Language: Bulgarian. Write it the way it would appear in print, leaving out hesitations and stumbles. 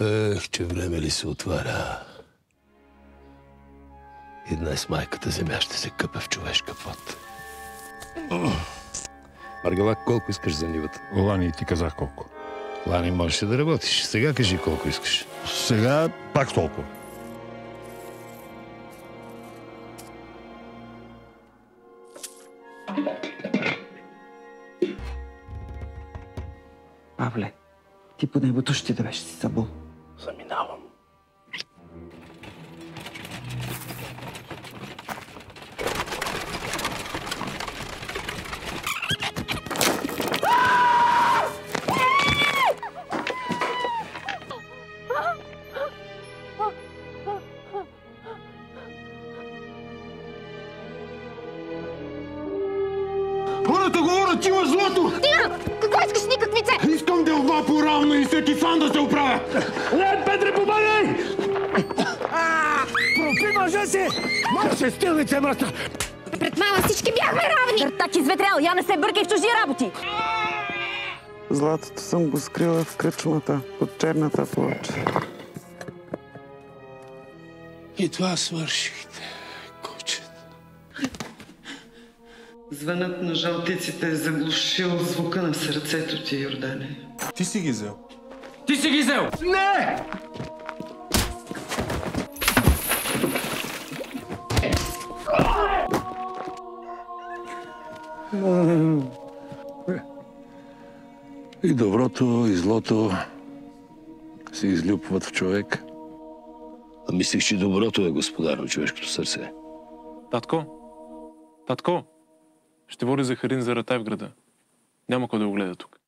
Ех, че време ли се отваря. И днес майката земя ще се къпе в човешка пот. Маргелак, колко искаш за нивата? Лани, ти казах колко. Лани, можеш да работиш. Сега кажи колко искаш. Сега пак толкова. Павле, ти по небото ще да беше си събул. Заминавам. Хората говорят, че има злато! Стига! Какво искаш, никаквице? Искам делба по-равно и всеки сам да се оправя! Не, Петре, помагай! Профи, мъжа си! Марше, стилница, мръсна! Пред мама всички бяхме равни! Так изветрял, я не се бъркай в чужди работи! Златото съм го скрила в кръчмата, под черната плоча. И това свършихте, куче. Звънът на жълтиците е заглушил звука на сърцето ти, Йордане. Ти си ги взел. Ти си ги взел! Не! И доброто, и злото се излюпват в човек. А мислих, че доброто е господар на човешкото сърце. Татко, ще води Захарин за Ратай в града. Няма кой да го гледа тук.